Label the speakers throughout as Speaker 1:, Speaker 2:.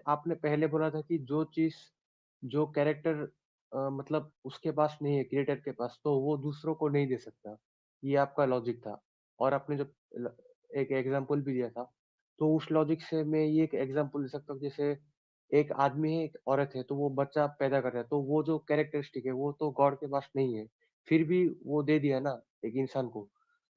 Speaker 1: आपने पहले बोला था कि जो चीज जो कैरेक्टर मतलब उसके पास नहीं है क्रिएटर के पास, तो वो दूसरों को नहीं दे सकता। ये आपका लॉजिक था। और आपने जो एक एग्जांपल भी दिया था, तो उस लॉजिक से मैं ये एक एग्जांपल दे सकता हूँ। जैसे एक आदमी है, एक औरत है, तो वो बच्चा पैदा कर रहा है, तो वो जो कैरेक्टरिस्टिक है वो तो गॉड के पास नहीं है, फिर भी वो दे दिया ना एक इंसान को।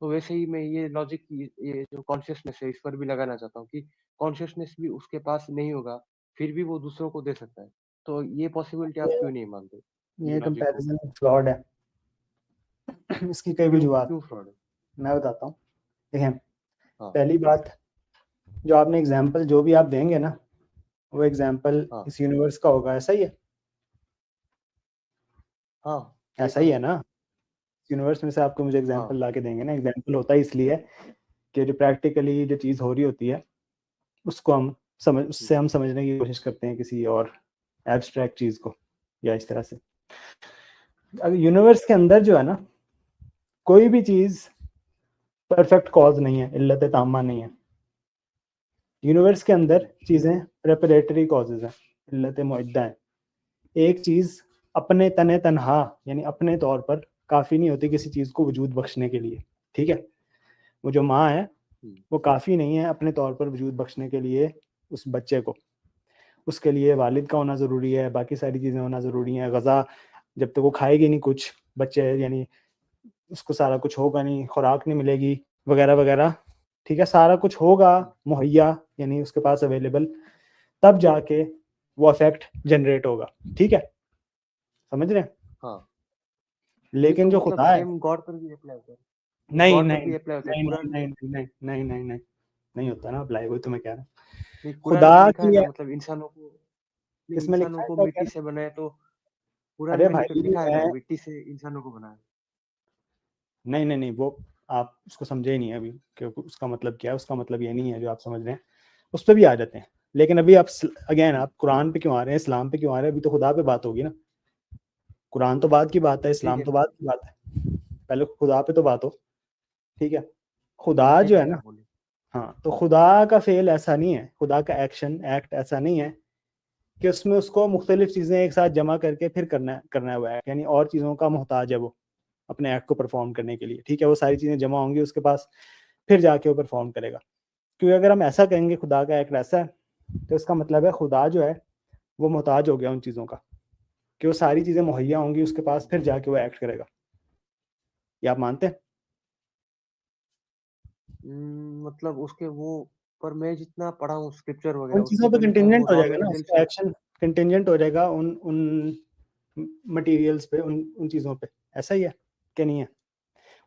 Speaker 1: तो वैसे ही मैं ये लॉजिक, ये जो कॉन्शियसनेस है, इस पर भी लगाना चाहता हूँ कि कॉन्शियसनेस भी उसके पास नहीं होगा, फिर भी वो दूसरों को दे सकता है। तो ये पॉसिबिलिटी आप क्यों नहीं मानते ये
Speaker 2: ये
Speaker 1: लॉजिक को?
Speaker 2: कंपैरिजन फ्लॉड है। इसकी कई
Speaker 1: क्यों
Speaker 2: वजूहत
Speaker 1: क्यों फ्रॉड है?
Speaker 2: मैं बताता हूँ। देखें,
Speaker 1: हाँ
Speaker 2: पहली बात, जो आपने एग्जांपल जो भी आप देंगे ना, वो एग्जांपल
Speaker 1: हाँ
Speaker 2: इस यूनिवर्स का होगा, ऐसा ही है?
Speaker 1: हाँ, ये
Speaker 2: ऐसा
Speaker 1: तो
Speaker 2: ही
Speaker 1: है।
Speaker 2: है ना? यूनिवर्स में से आपको मुझे
Speaker 1: हाँ
Speaker 2: एग्जांपल ला के देंगे ना। एग्जांपल होता है इसलिए कि जो प्रैक्टिकली जो चीज़ हो रही होती है उसको हम उससे हम समझने की कोशिश करते हैं किसी और एब्स्ट्रैक्ट चीज़ को, या इस तरह से। अब यूनिवर्स के अंदर जो है ना, कोई भी चीज़ परफेक्ट कॉज नहीं है, इल्लत तामा नहीं है। यूनिवर्स के अंदर चीज़ें प्रेपरेटरी कॉजेज हैं, इल्लत मुअद्दा है। एक चीज़ अपने तने तनहा यानी अपने तौर पर काफ़ी नहीं होती किसी चीज़ को वजूद बख्शने के लिए, ठीक है? वो जो माँ है वो काफ़ी नहीं है अपने तौर पर वजूद बख्शने के लिए उस बच्चे को। उसके लिए वालिद का होना ज़रूरी है, बाकी सारी चीज़ें होना ज़रूरी हैं। ग़ज़ा जब तक वो खाएगी नहीं कुछ, बच्चे यानी उसको सारा कुछ होगा नहीं, खुराक नहीं मिलेगी वगैरह वगैरह, ठीक है? सारा कुछ होगा मुहैया यानी उसके पास अवेलेबल, तब जाके वो इफेक्ट जनरेट होगा, ठीक है? समझ रहे हैं?
Speaker 1: हाँ, ये
Speaker 2: लेकिन
Speaker 1: तो
Speaker 2: जो
Speaker 1: मतलब
Speaker 2: खुदा है,
Speaker 1: सेम गॉड पर भी अप्लाई होता है। ये
Speaker 2: नहीं
Speaker 1: गॉड पर
Speaker 2: नहीं
Speaker 1: भी अप्लाई होता है
Speaker 2: नहीं नहीं
Speaker 1: कुरान।
Speaker 2: नहीं नहीं नहीं नहीं नहीं नहीं होता ना अप्लाई, वही तो मैं कह रहा हूँ।
Speaker 1: नहीं, कुरान
Speaker 2: खुदा
Speaker 1: में लिखा है
Speaker 2: की
Speaker 1: ना,
Speaker 2: है,
Speaker 1: मतलब इंसानों को, नहीं,
Speaker 2: किसमें लिखा
Speaker 1: इंसानों
Speaker 2: है
Speaker 1: को
Speaker 2: क्या कह
Speaker 1: मिट्टी
Speaker 2: रहे
Speaker 1: से बनाया, तो
Speaker 2: हैं?
Speaker 1: कुरान
Speaker 2: अरे
Speaker 1: में
Speaker 2: भाई
Speaker 1: लिखा है ना,
Speaker 2: मैं,
Speaker 1: मिट्टी से इंसानों को बनाया।
Speaker 2: नहीं नहीं नहीं, वो आप उसको समझे ही नहीं अभी, क्योंकि उसका मतलब क्या है। उसका मतलब ये नहीं है जो आप समझ रहे हैं, उस पर भी आ जाते हैं। लेकिन अभी आप अगेन आप कुरान पे क्यों आ रहे हैं, इस्लाम पे क्यों आ रहे हैं? अभी तो खुदा पे बात होगी ना। कुरान तो बाद की बात है,
Speaker 1: ठीक
Speaker 2: इस्लाम
Speaker 1: है,
Speaker 2: तो बाद की बात है। पहले खुदा पे तो बात हो, ठीक है? खुदा
Speaker 1: ठीक है,
Speaker 2: जो है
Speaker 1: ठीक है,
Speaker 2: ना,
Speaker 1: आप बोलिए।
Speaker 2: हाँ, तो खुदा का फेल ऐसा नहीं है, खुदा का एक्शन एक्ट ऐसा नहीं है कि उसमें उसको मुख्तलिफ चीज़ें एक साथ जमा करके फिर करना है वो एक्ट, यानी और चीज़ों का मोहताज है वो अपने एक्ट को परफॉर्म करने के लिए, ठीक है? वो सारी चीज़ें जमा होंगी उसके पास, फिर जाके वो परफॉर्म करेगा। क्योंकि अगर हम ऐसा कहेंगे खुदा का एक्ट ऐसा है, तो इसका मतलब है खुदा जो है वो मोहताज हो गया उन चीज़ों का, कि वो सारी चीज़ें मुहैया होंगी उसके पास, फिर जाके वो एक्ट करेगा। ये आप मानते हैं?
Speaker 1: मतलब उसके वो, पर मैं जितना पढ़ा हूँ स्क्रिप्चर वगैरह,
Speaker 2: उन
Speaker 1: उसके
Speaker 2: चीज़ों पे
Speaker 1: तो लिखा है वो
Speaker 2: कंटिजेंट हो
Speaker 1: रॉ
Speaker 2: जाएगा ना,
Speaker 1: मटेरियल
Speaker 2: उसका
Speaker 1: से।
Speaker 2: एक्शन कंटिजेंट हो जाएगा उन उन मटेरियल्स पे, उन उन चीज़ों पे। ऐसा ही है कि नहीं है?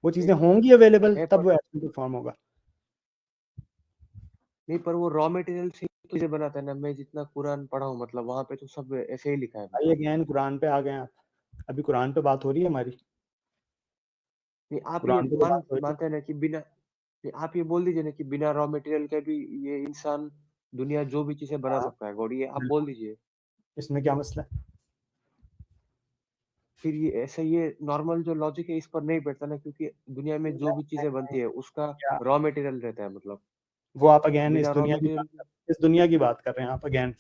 Speaker 2: वो चीज़ें होंगी अवेलेबल,
Speaker 1: है
Speaker 2: तब
Speaker 1: पर
Speaker 2: वो एक्शन परफॉर्म होगा।
Speaker 1: नहीं, पर वो रॉ मटेरियल से चीजें बनाता है ना, मैं जितना कुरान पढ़ा हूँ, मतलब वहां पे तो सब ऐसे ही लिखा है,
Speaker 2: भाई
Speaker 1: मतलब।
Speaker 2: अगेन कुरान पे आ गए आप। अभी कुरान पे बात हो रही है हमारी,
Speaker 1: नहीं, आप ये
Speaker 2: कुरान पे तो बात हो रही है।
Speaker 1: मानते हैं ना कि बिना, नहीं, आप ये बोल दीजिए ना कि बिना रॉ मटेरियल के भी ये इंसान दुनिया जो भी चीजें बना
Speaker 2: हाँ,
Speaker 1: सकता है गॉड, ये आप बोल
Speaker 2: बिल्कुल।
Speaker 1: दीजिए।
Speaker 2: इसमें क्या मसला है?
Speaker 1: फिर ये ऐसे, ये नॉर्मल जो लॉजिक है इस पर नहीं बैठता ना, क्योंकि दुनिया में जो भी चीजें बनती है उसका
Speaker 2: क्या
Speaker 1: रॉ मटेरियल रहता है, मतलब।
Speaker 2: वो आप अगेन
Speaker 1: बिना रॉ मटेरियल,
Speaker 2: इस दुनिया की बात कर रहे हैं आप अगेन,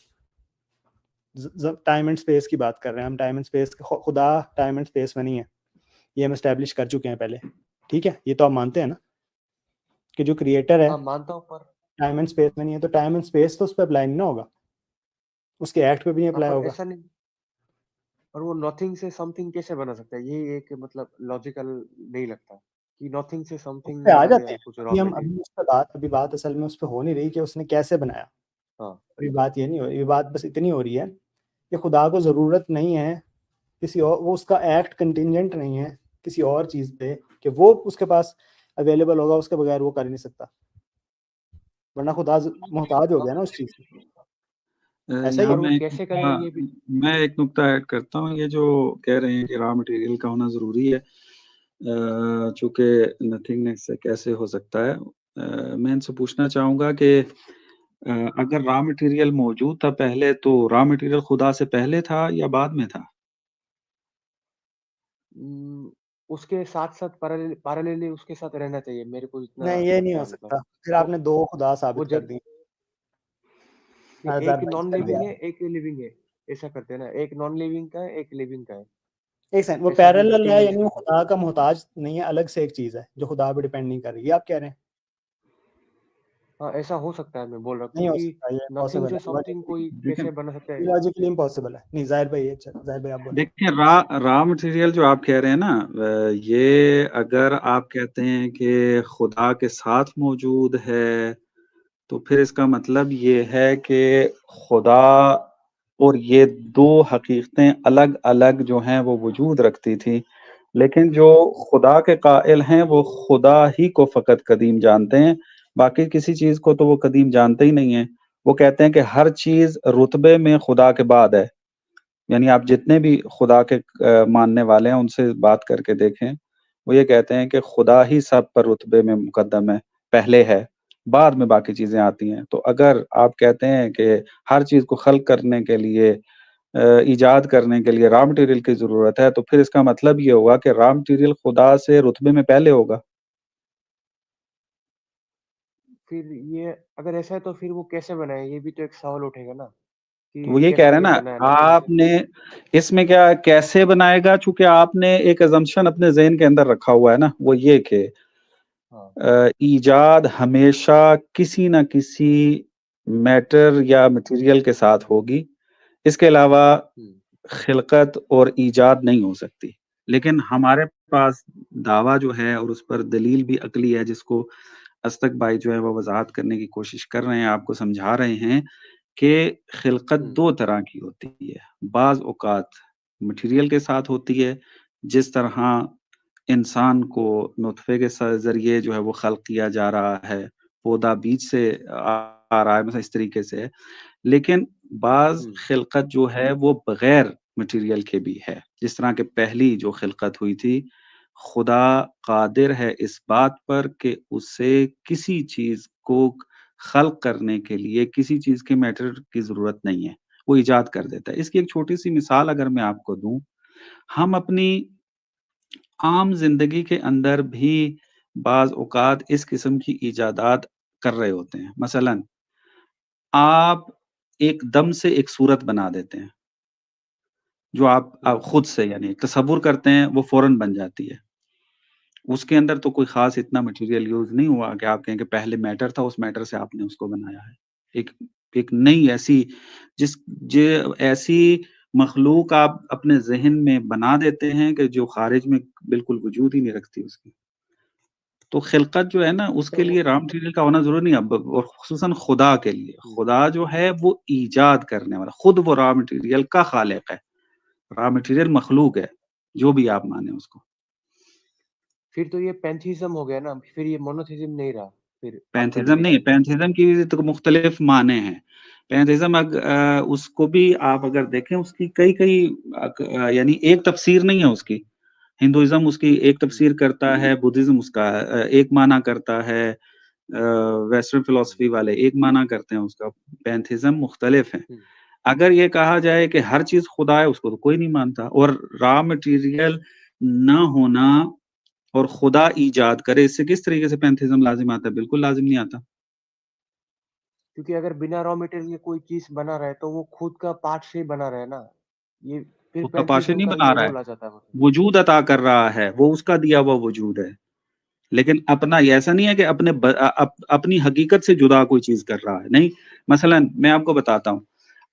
Speaker 2: टाइम एंड स्पेस की बात कर रहे हैं हम। टाइम एंड स्पेस, खुदा टाइम एंड स्पेस में नहीं है, ये हम एस्टेब्लिश कर चुके हैं पहले, ठीक है? ये तो आप मानते हैं ना कि जो क्रिएटर है
Speaker 1: हाँ मानता हूँ, पर
Speaker 2: टाइम एंड स्पेस में नहीं है, तो टाइम एंड स्पेस तो उस पर अप्लाई नहीं ना होगा, उसके एक्ट पे भी नहीं
Speaker 1: हाँ,
Speaker 2: अप्लाई
Speaker 1: पर
Speaker 2: होगा।
Speaker 1: ऐसा नहीं, और वो नथिंग से समथिंग कैसे बना सकता है? ये एक मतलब लॉजिकल नहीं लगता कि नथिंग से
Speaker 2: उस
Speaker 1: समथिंग
Speaker 2: पे आ
Speaker 1: बना
Speaker 2: जाते
Speaker 1: दिया
Speaker 2: हैं।
Speaker 1: कुछ रॉ मटेरियल।
Speaker 2: अभी उस पे बात, अभी बात असल में उस पे हो नहीं रही कि उसने कैसे बनाया।
Speaker 1: हाँ
Speaker 2: अभी बात ये नहीं हो रही, ये बात बस इतनी हो रही है कि खुदा को ज़रूरत नहीं है किसी और, वो उसका एक्ट कंटिजेंट नहीं है किसी और चीज़ पे कि वो उसके पास अवेलेबल होगा, उसके बगैर वो कर नहीं सकता, वरना खुदा मोहताज हो गया ना उस चीज़ से। ऐसा ही
Speaker 3: यहाँ
Speaker 2: है।
Speaker 1: पर वो
Speaker 3: मैं
Speaker 1: कैसे करेगा
Speaker 3: हाँ,
Speaker 1: ये भी।
Speaker 3: मैं एक नुक्ता ऐड करता हूँ। ये जो कह रहे हैं कि रॉ मटेरियल का होना ज़रूरी है, चूँकि नथिंगनेस से कैसे हो सकता है, मैं इनसे पूछना चाहूँगा कि अगर रॉ मटेरियल मौजूद था पहले, तो रॉ मटेरियल खुदा से पहले था या बाद में था?
Speaker 1: उम, उसके साथ-साथ पैरेलली उसके साथ रहना चाहिए, मेरे को इतना
Speaker 2: नहीं, ये नहीं
Speaker 1: लगता
Speaker 2: हो
Speaker 1: है, मतलब।
Speaker 2: सकता, फिर
Speaker 1: वो
Speaker 2: आपने दो खुदा
Speaker 1: वो
Speaker 2: साबित कर
Speaker 1: जब
Speaker 2: दिए।
Speaker 1: एक नॉन लिविंग है, एक लिविंग है, ऐसा करते हैं ना, एक नॉन लिविंग का है, एक लिविंग का है।
Speaker 2: एक सेकंड, वो
Speaker 1: ऐसा भी
Speaker 2: पैरेलल है,
Speaker 1: तीन
Speaker 2: यानी वो खुदा का मोहताज नहीं है, अलग से एक चीज है जो खुदा पे डिपेंड नहीं कर रही, ये आप कह रहे हैं?
Speaker 1: हाँ, ऐसा हो सकता है, मैं बोल रहा हूँ,
Speaker 2: नहीं हो
Speaker 1: क्योंकि
Speaker 2: सकता, ये
Speaker 1: नथिंग
Speaker 2: इम्पॉसिबल
Speaker 1: से
Speaker 2: है,
Speaker 1: समथिंग कोई
Speaker 3: लेकिन
Speaker 1: कैसे बना सकता है?
Speaker 2: लॉजिकली इम्पॉसिबल है। नहीं जाहिर भाई, जाहिर भाई आप बोले।
Speaker 3: देखिए, रॉ मटेरियल जो आप कह रहे हैं ना, ये अगर आप कहते हैं कि खुदा के साथ मौजूद है, तो फिर इसका मतलब ये है कि खुदा और ये दो हकीकतें अलग अलग जो हैं वो वजूद रखती थी, लेकिन जो खुदा के कायल हैं वो खुदा ही को फकत कदीम जानते हैं, बाकी किसी चीज को तो वो कदीम जानते ही नहीं है। वो कहते हैं कि हर चीज रुतबे में खुदा के बाद है, यानी आप जितने भी खुदा के मानने वाले हैं उनसे बात करके देखें, वो ये कहते हैं कि खुदा ही सब पर रुतबे में मुकद्दम है, पहले है, बाद में बाकी चीजें आती हैं। तो अगर आप कहते हैं कि हर चीज को खल्क करने के लिए, ईजाद करने के लिए रॉ मटेरियल की जरूरत है, तो फिर इसका मतलब ये होगा कि रॉ मटेरियल खुदा से रुतबे में पहले होगा।
Speaker 1: फिर ये अगर ऐसा है तो फिर वो कैसे बनाए? ये भी तो एक सवाल उठेगा ना,
Speaker 3: तो वो
Speaker 1: कि
Speaker 3: ये कह रहे
Speaker 1: कैसे
Speaker 3: हैं
Speaker 1: ये
Speaker 3: ना,
Speaker 1: बनाया नथिंग से?
Speaker 3: आपने इसमें क्या कैसे बनाएगा, चूंकि आपने एक अजम्पशन अपने ज़हन के अंदर रखा हुआ है ना, वो ये कि
Speaker 1: हाँ।
Speaker 3: ईजाद हमेशा किसी न किसी मैटर या मटेरियल के साथ होगी, इसके अलावा खिलकत और ईजाद नहीं हो सकती। लेकिन हमारे पास दावा जो है और उस पर दलील भी अकली है, जिसको अस्तक भाई जो है वो वजाहत करने की कोशिश कर रहे हैं, आपको समझा रहे हैं कि खिलकत दो तरह की होती है। बाज औकात मटेरियल के साथ होती है, जिस तरह इंसान को नुतफे के जरिए जो है वो खल्क किया जा रहा है, पौधा बीज से आ रहा है, मतलब इस तरीके से है। लेकिन बाज खिलकत जो है वो बगैर मटेरियल के भी है, जिस तरह के पहली जो खिलकत हुई थी, खुदा कादिर है इस बात पर कि उसे किसी चीज को खल्क करने के लिए किसी चीज के मैटर की जरूरत नहीं है, वो इजाद कर देता है। इसकी एक छोटी सी मिसाल अगर मैं आपको दूं, हम अपनी आम जिंदगी के अंदर भी बाज औकात इस किस्म की इजादात कर रहे होते हैं। मसलन आप एकदम से एक सूरत बना देते हैं, जो आप खुद से यानी तसव्वुर करते हैं, वो फौरन बन जाती है। उसके अंदर तो कोई खास इतना मटेरियल यूज नहीं हुआ कि आप कहें कि पहले मैटर था, उस मैटर से आपने उसको बनाया है। एक एक नई ऐसी ऐसी मखलूक आप अपने जहन में बना देते हैं कि जो खारिज में बिल्कुल वजूद ही नहीं रखती उसकी। तो खिलकत जो है ना, उसके लिए रॉ मटेरियल का होना जरूरी नहीं। अब और खुसूसन खुदा के लिए, खुदा जो है वो ईजाद करने वाला, खुद वो रॉ मटेरियल का खालिक है। रॉ मटेरियल मखलूक है, जो भी आप माने उसको।
Speaker 1: फिर तो ये पैंथीज्म हो गया ना, फिर ये मोनोथिज्म नहीं रहा फिर आपका
Speaker 3: पैंथिज्म नहीं,
Speaker 1: नजरिए में।
Speaker 3: पैंथिज्म की तो मुख्तलिफ माने हैं। पैंथिज्म उसको भी आप अगर देखें, उसकी कई कई यानी एक तफसीर नहीं है उसकी। हिंदुइज्म उसकी एक तफसीर करता है, बुद्धिज्म उसका एक माना करता है, वेस्टर्न फिलोसफी वाले एक माना करते हैं उसका। पैंथिज्म मुख्तलिफ है। अगर ये कहा जाए कि हर चीज खुदा है, उसको तो कोई नहीं मानता। और रॉ मटेरियल ना होना और खुदा ईजाद करे, इससे किस तरीके से पैंथिज्म लाजिम आता है? बिल्कुल लाजिम नहीं आता।
Speaker 1: क्योंकि अगर बिना रॉ मटेरियल के कोई चीज बना रहा है तो वो खुद का पार्ट से ही बना रहा है ना, ये फिर
Speaker 3: उसका पाशे
Speaker 1: पैंथीज्म
Speaker 3: नहीं
Speaker 1: का
Speaker 3: बना
Speaker 1: ये
Speaker 3: रहा है,
Speaker 1: रोल आ जाता है मतलब।
Speaker 3: वजूद अता कर रहा है, वो उसका दिया हुआ वजूद है। लेकिन अपना ये ऐसा नहीं है कि अपनी हकीकत से जुदा कोई चीज कर रहा है, नहीं। मसलन मैं आपको बताता हूँ,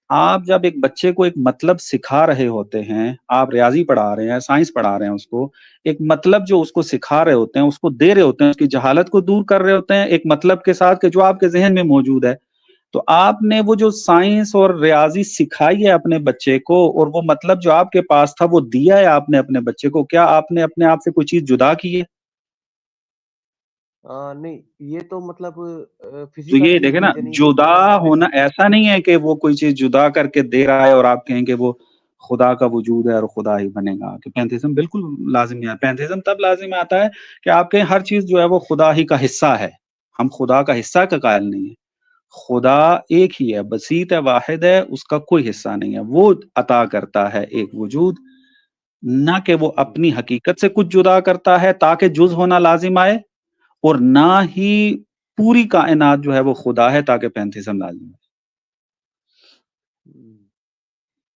Speaker 3: आप जब एक बच्चे को एक मतलब सिखा रहे होते हैं, आप रियाजी पढ़ा रहे हैं, साइंस पढ़ा रहे हैं, उसको एक मतलब जो उसको सिखा रहे होते हैं, उसको दे रहे होते हैं, उसकी जहालत को दूर कर रहे होते हैं एक मतलब के साथ कि जो आपके जहन में मौजूद है। तो आपने वो जो साइंस और रियाजी सिखाई है अपने बच्चे को, और वो मतलब जो आपके पास था वो दिया है आपने अपने बच्चे को, क्या आपने अपने आप से कोई चीज जुदा की है?
Speaker 1: नहीं, ये तो मतलब
Speaker 3: तो
Speaker 1: फिजिकल
Speaker 3: ये
Speaker 1: चीज
Speaker 3: देखे
Speaker 1: दी
Speaker 3: ना,
Speaker 1: जानी तो
Speaker 3: जुदा
Speaker 1: फिर आप
Speaker 3: होना
Speaker 1: ऐसे।
Speaker 3: ऐसा नहीं है कि वो कोई चीज जुदा करके दे रहा है और आप कहें कि वो खुदा का वजूद है और खुदा ही बनेगा। कि पैंथिज्म बिल्कुल लाजिम नहीं है। पैंथिज्म तब लाजिम आता है कि आप कहें हर चीज जो है वो खुदा ही का हिस्सा है, हम खुदा का हिस्सा का कायल नहीं है। खुदा एक ही है, बसीत है, वाहिद है, उसका कोई हिस्सा नहीं है। वो अता करता है एक वजूद, ना कि वो अपनी हकीकत से कुछ जुदा करता है ताकि जुज होना लाजिम आए, और ना ही पूरी कायनात जो है वो खुदा है ताकि पैंथिज्म लाजिम आए।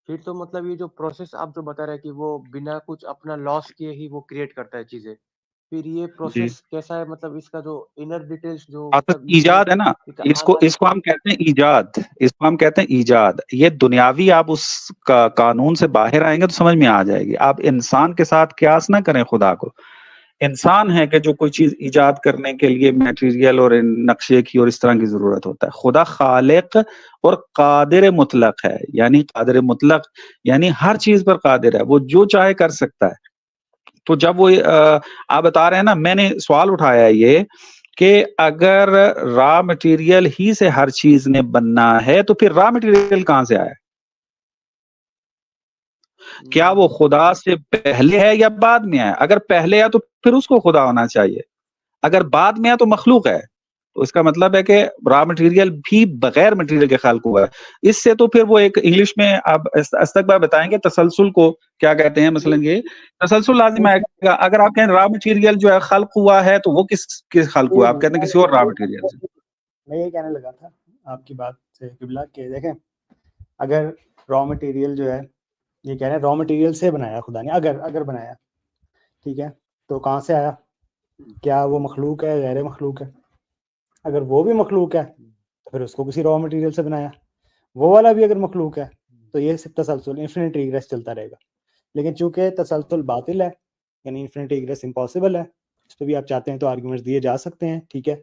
Speaker 1: फिर तो मतलब ये जो प्रोसेस आप जो बता रहे हैं कि वो बिना कुछ अपना लॉस किए ही वो क्रिएट करता है चीजें, फिर ये
Speaker 3: जी,
Speaker 1: प्रोसेस कैसा है, मतलब इसका जो इनर डिटेल्स जो
Speaker 3: असल
Speaker 1: मतलब इसमें
Speaker 3: ईजाद है ना,
Speaker 1: एक आग वाले
Speaker 3: इसको हम कहते हैं ईजाद, इसको हम कहते हैं ईजाद। ये दुनियावी आप उस कानून से बाहर आएंगे तो समझ में आ जाएगी। आप इंसान के साथ क्यास ना करें खुदा को। इंसान है कि जो कोई चीज इजाद करने के लिए मटेरियल और नक्शे की और इस तरह की जरूरत होता है। खुदा खालिक और कादिर मुतलक है, यानी कादिर मुतलक यानी हर चीज पर कादिर है, वो जो चाहे कर सकता है। तो जब वो आप बता रहे हैं ना, मैंने सवाल उठाया है ये कि अगर रॉ मटेरियल ही से हर चीज ने बनना है तो फिर रॉ मटेरियल कहां से आया? क्या वो खुदा से पहले है या बाद में है? अगर पहले है तो फिर उसको खुदा होना चाहिए, अगर बाद में है तो मखलूक है। तो इसका मतलब है कि रॉ मटेरियल भी बगैर मटेरियल के खाल्क हुआ है। इससे तो फिर वो एक इंग्लिश में आप अस्तक भाई बताएंगे तसलसल को क्या कहते हैं। मसलन ये तसलसल लाजिम आएगा। अगर आप कहें रॉ मटेरियल जो है खाल्क हुआ है तो वो किस खाल्क हुआ है? आप कहते हैं किसी और रॉ मटेरियल से।
Speaker 2: मैं ये कहने लगा था आपकी बात से किबला के, देखें अगर रॉ मटेरियल जो है, ये कह रहे हैं रॉ मटेरियल से बनाया खुदा ने, अगर बनाया, ठीक है, तो कहाँ से आया? क्या वो मखलूक है, गैर मखलूक है? अगर वो भी मखलूक है तो फिर उसको किसी रॉ मटेरियल से बनाया। वो वाला भी अगर मखलूक है तो ये सिर्फ तसलसल इन्फिनिट रिग्रेस चलता रहेगा। लेकिन चूंकि तसलसल बातिल है, यानी इन्फिनिट रिग्रेस इम्पॉसिबल है, इस पर भी आप चाहते हैं तो आर्ग्यूमेंट्स दिए जा सकते हैं, ठीक है,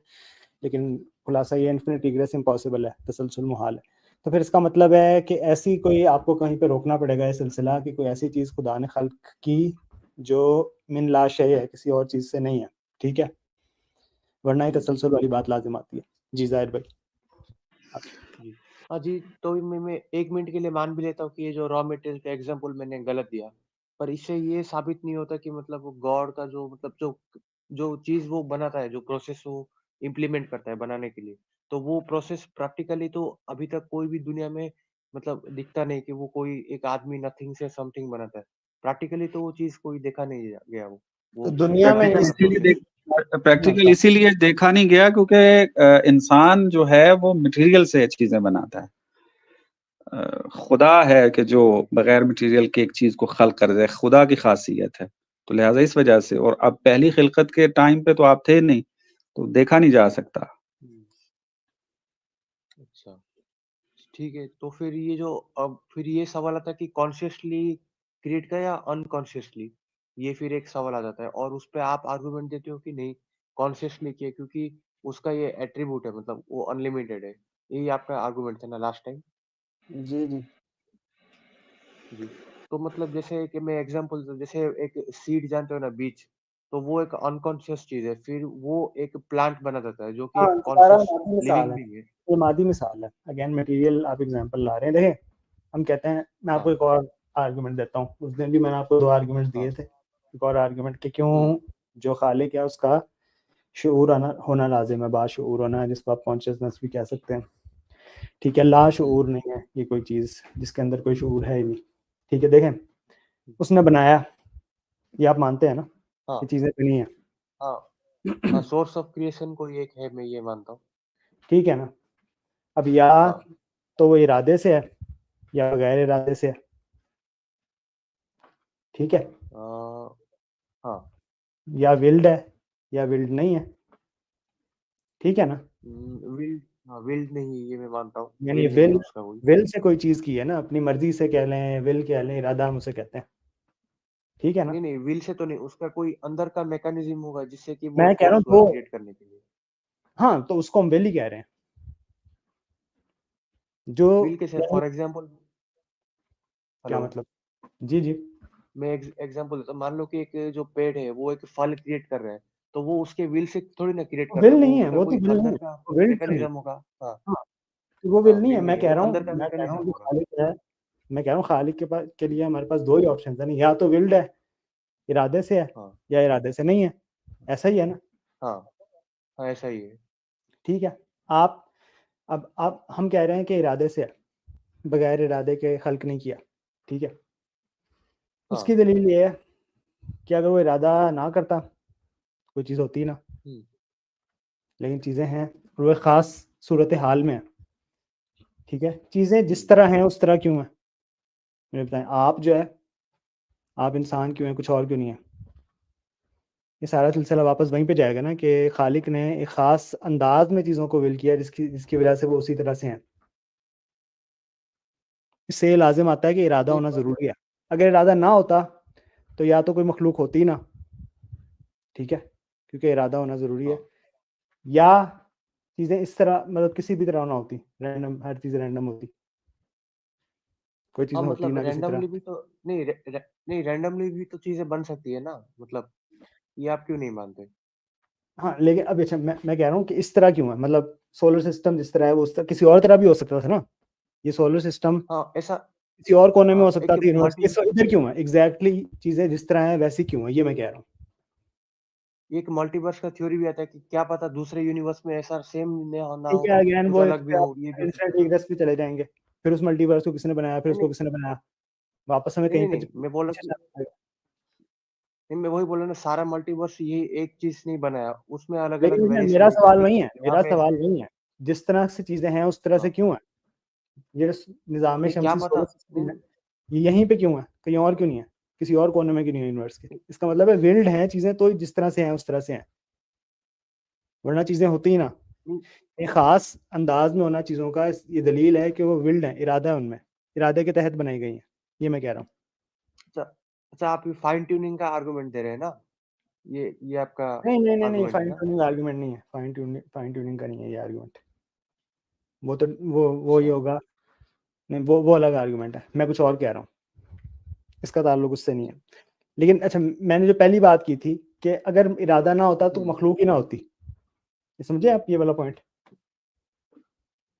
Speaker 2: लेकिन खुलासा ये इन्फिनिट रिग्रेस इम्पॉसिबल है, तसलसल मुहाल है। तो फिर इसका मतलब है कि ऐसी कोई आपको कहीं पे रोकना पड़ेगा ये सिलसिला कि कोई ऐसी चीज़ खुदा ने खल्क की जो मिन ला शय है, किसी और चीज़ से नहीं है, ठीक है, वरना ही तसलसल वाली बात लाजिम आती है। जी जाहिर भाई।
Speaker 1: जी हाँ जी, तो मैं 1 मिनट के लिए मान भी लेता हूँ कि ये जो रॉ मटेरियल का एग्जांपल मैंने गलत दिया, पर इससे ये साबित नहीं होता कि मतलब गॉड का जो मतलब जो चीज वो बनाता है, जो प्रोसेस वो इम्प्लीमेंट करता है बनाने के लिए, तो वो प्रोसेस प्रैक्टिकली तो अभी तक कोई भी दुनिया में मतलब दिखता नहीं कि वो कोई एक आदमी नथिंग से समथिंग बनाता है। प्रैक्टिकली तो वो चीज कोई देखा नहीं गया
Speaker 2: तो
Speaker 1: वो
Speaker 2: दुनिया में
Speaker 1: बनाने का प्रोसेस।
Speaker 3: प्रैक्टिकल इसीलिए देखा नहीं गया क्योंकि इंसान जो है वो मटेरियल से चीजें बनाता है। खुदा है कि जो बगैर मटेरियल के एक चीज को खल्क कर दे, खुदा की खासियत है। तो लिहाजा इस वजह से, और अब पहली खिलकत के टाइम पे तो आप थे नहीं, तो देखा नहीं जा सकता।
Speaker 1: अच्छा, ठीक है, तो फिर ये जो अब फिर ये सवाल आता है कि कॉन्शियसली क्रिएट किया या अनकॉन्शियसली, ये फिर एक सवाल आ जाता है और उस पे आप आर्गुमेंट देते हो कि नहीं, कॉन्शियसली किया क्योंकि उसका ये एट्रीब्यूट है, मतलब वो अनलिमिटेड है। यही आपका आर्गुमेंट था ना लास्ट टाइम?
Speaker 2: जी जी
Speaker 1: जी, तो मतलब जैसे कि मैं एग्जांपल दूं, जैसे एक सीड जानते हो ना, बीज, तो वो एक अनकॉन्शियस चीज है, फिर वो एक प्लांट बना जाता है जो कि
Speaker 2: हाँ,
Speaker 1: एक
Speaker 2: सारा
Speaker 1: कॉन्शियस
Speaker 2: मादी मिसाल
Speaker 1: लिविंग
Speaker 2: है,
Speaker 1: बीइंग है।
Speaker 2: ये मादी मिसाल है। अगेन मटेरियल आप एग्जांपल ला रहे हैं। देखें हम कहते हैं, मैं आपको
Speaker 1: हाँ
Speaker 2: एक और आर्गुमेंट देता हूँ। उस दिन भी मैंने आपको 2 आर्गुमेंट्स दिए
Speaker 1: हाँ।
Speaker 2: थे, एक और आर्गुमेंट कि
Speaker 1: हम्म
Speaker 2: क्यों जो खालिक है उसका शऊर होना लाजिम है, बाशऊर होना, जिसको आप कॉन्शियसनेस भी कह सकते हैं, ठीक है। लाशऊर नहीं है ये कोई चीज़ जिसके अंदर कोई शऊर है ही नहीं, ठीक है। देखें उसने बनाया, ये आप मानते हैं ना,
Speaker 1: हाँ
Speaker 2: ये चीज़ें बनी हैं,
Speaker 1: हाँ हाँ, सोर्स ऑफ क्रिएशन कोई एक है, मैं ये मानता हूँ।
Speaker 2: ठीक है ना। अब या
Speaker 1: हाँ
Speaker 2: तो वो इरादे से है या गैर इरादे से है, ठीक है,
Speaker 1: हाँ।
Speaker 2: या विल्ड है या विल्ड नहीं है, ठीक है ना।
Speaker 1: विल्ड, हाँ विल्ड नहीं, ये मैं मानता हूँ,
Speaker 2: यानी
Speaker 1: एम नहीं है
Speaker 2: विल
Speaker 1: उसका कोई।
Speaker 2: विल से कोई चीज़ की है ना, अपनी मर्जी से कह लें, विल कह लें, इरादा हम उसे कहते हैं, ठीक है ना।
Speaker 1: नहीं नहीं, विल से तो नहीं, उसका कोई अंदर का मैकेनिज्म होगा जिससे कि वो
Speaker 2: मैं कह रहा हूँ
Speaker 1: फोर्स हुआ
Speaker 2: तो,
Speaker 1: क्रिएट करने के लिए।
Speaker 2: हाँ, तो उसको हम विल ही कह रहे हैं जो,
Speaker 1: विल कैसे, फॉर एग्जांपल,
Speaker 2: क्या
Speaker 1: हेलो,
Speaker 2: मतलब? जी जी
Speaker 1: मैं एग्जांपल देता हूँ, मान लो कि एक जो पेड़ है वो एक फल क्रिएट कर रहा है, तो वो उसके विल से थोड़ी ना क्रिएट कर रहा
Speaker 2: विल
Speaker 1: है, वो
Speaker 2: नहीं है,
Speaker 1: उसका
Speaker 2: वो तो
Speaker 1: कोई
Speaker 2: विल नहीं
Speaker 1: अंदर
Speaker 2: है,
Speaker 1: का
Speaker 2: वो विल तो नहीं।
Speaker 1: मैकेनिज्म होगा। हाँ
Speaker 2: हाँ, तो वो
Speaker 1: हाँ,
Speaker 2: विल नहीं है।
Speaker 1: विल नहीं है, वो अंदर का
Speaker 2: मैं कह रहा
Speaker 1: मैकेनिज्म
Speaker 2: हूँ कि
Speaker 1: होगा।
Speaker 2: खालिक है, मैं कह रहा हूँ खालिक के लिए हमारे पास 2 ही ऑप्शन है ना, या तो विल्ड है, इरादे से है,
Speaker 1: हाँ
Speaker 2: या इरादे से नहीं है, ऐसा ही है ना,
Speaker 1: हाँ हाँ, ऐसा ही है।
Speaker 2: ठीक है। आप अब आप हम कह रहे हैं कि इरादे से है, बगैर इरादे के खल्क नहीं किया, ठीक है।
Speaker 1: हाँ।
Speaker 2: उसकी दलील ये है कि अगर वो इरादा ना करता कोई चीज़ होती ना,
Speaker 1: हम्म
Speaker 2: लेकिन चीज़ें हैं और वो ख़ास सूरत हाल में है, ठीक है। चीज़ें जिस
Speaker 1: हम्म
Speaker 2: तरह हैं उस तरह क्यों है? मुझे बताएं, आप जो है, आप इंसान क्यों है, कुछ और क्यों नहीं है? ये सारा सिलसिला वापस वहीं पे जाएगा ना कि खालिक ने एक ख़ास अंदाज में चीज़ों को विल किया जिसकी वजह से वो उसी तरह से हैं। इससे लाजिम आता है कि इरादा होना ज़रूरी है। अगर इरादा ना होता तो या तो कोई मखलूक होती ही ना, ठीक है, क्योंकि इरादा होना ज़रूरी है, या चीज़ें इस तरह मतलब किसी भी तरह ना होती, रैंडम, हर चीज़ रैंडम होती, कोई
Speaker 1: हाँ
Speaker 2: चीज़ें होती
Speaker 1: मतलब
Speaker 2: ना किसी तरह।
Speaker 1: रैंडमली भी तो नहीं, रैंडमली भी तो चीजें बन सकती है ना, मतलब ये आप क्यों नहीं मानते?
Speaker 2: हाँ, लेकिन अब अच्छा मैं कह रहा हूँ कि इस तरह क्यों है, मतलब सोलर सिस्टम जिस तरह है वो उस तरह किसी और तरह भी हो सकता था ना। ये सोलर सिस्टम
Speaker 1: हाँ ऐसा,
Speaker 2: किसी और कोने में हो सकता
Speaker 1: एक
Speaker 2: था यूनिवर्स के,
Speaker 1: मल्टी
Speaker 2: इधर क्यों है एग्जैक्टली, चीजें जिस तरह है वैसी क्यों है, ये मैं कह रहा हूँ।
Speaker 1: एक मल्टीवर्स का थ्योरी भी आता है कि क्या पता दूसरे यूनिवर्स में ऐसा सेम ना
Speaker 2: ठीक
Speaker 1: हो,
Speaker 2: है, अगेन
Speaker 1: कुछ
Speaker 2: वो
Speaker 1: अलग भी हो, ये भी हो सकता
Speaker 2: इंस्टेंट
Speaker 1: है।
Speaker 2: एग्रेस पे चले जाएंगे, फिर उस मल्टीवर्स को किसने बनाया, फिर
Speaker 1: नहीं
Speaker 2: उसको
Speaker 1: नहीं
Speaker 2: किसने बनाया, वापस हमें
Speaker 1: नहीं
Speaker 2: कहीं
Speaker 1: नहीं
Speaker 2: पे
Speaker 1: नहीं, मैं बोला
Speaker 2: पीछे
Speaker 1: कि
Speaker 2: जाना पड़ेगा।
Speaker 1: नहीं, मैं वही बोला ना, सारा मल्टीवर्स ये एक चीज नहीं बनाया, उसमें अलग अलग
Speaker 2: लेकिन
Speaker 1: वेरिएशन
Speaker 2: मेरा
Speaker 1: है,
Speaker 2: सवाल
Speaker 1: क्योंकि
Speaker 2: वही है,
Speaker 1: यहाँ
Speaker 2: मेरा
Speaker 1: पे
Speaker 2: सवाल वही है, जिस तरह से चीजें हैं उस तरह से
Speaker 1: हाँ
Speaker 2: क्यों है ये निज़ाम
Speaker 1: नहीं क्या
Speaker 2: शमसी
Speaker 1: पता
Speaker 2: सोलर सिस्टम है,
Speaker 1: नहीं
Speaker 2: ये यहीं पे क्यों है, कहीं और क्यों नहीं है, किसी और कोने में क्यों नहीं है यूनिवर्स के? इसका मतलब है विल्ड है चीजें तो जिस तरह से हैं उस तरह से हैं, वरना चीजें होती ही ना।
Speaker 1: नहीं,
Speaker 2: एक खास अंदाज में होना चीजों का ये दलील है कि वो विल्ड है, इरादा है उनमें, इरादे के तहत बनाई गई है, ये मैं कह रहा हूँ।
Speaker 1: अच्छा अच्छा, आप ये फाइन ट्यूनिंग का आर्गुमेंट दे रहे हैं ना, ये आपका
Speaker 2: नहीं,
Speaker 1: आर्गुमेंट है
Speaker 2: फाइन
Speaker 1: ना?
Speaker 2: ट्यूनिंग आर्गुमेंट नहीं है, फाइन ट्यूनिंग का नहीं है ये आर्गुमेंट। वो तो वो ही
Speaker 1: अच्छा
Speaker 2: होगा, नहीं वो अलग आर्गुमेंट है, मैं कुछ और कह रहा हूँ, इसका ताल्लुक उससे नहीं है। लेकिन अच्छा, मैंने जो पहली बात की थी कि अगर इरादा ना होता तो
Speaker 1: हम्म।
Speaker 2: मखलूक ही ना होती, ये समझे आप ये वाला पॉइंट?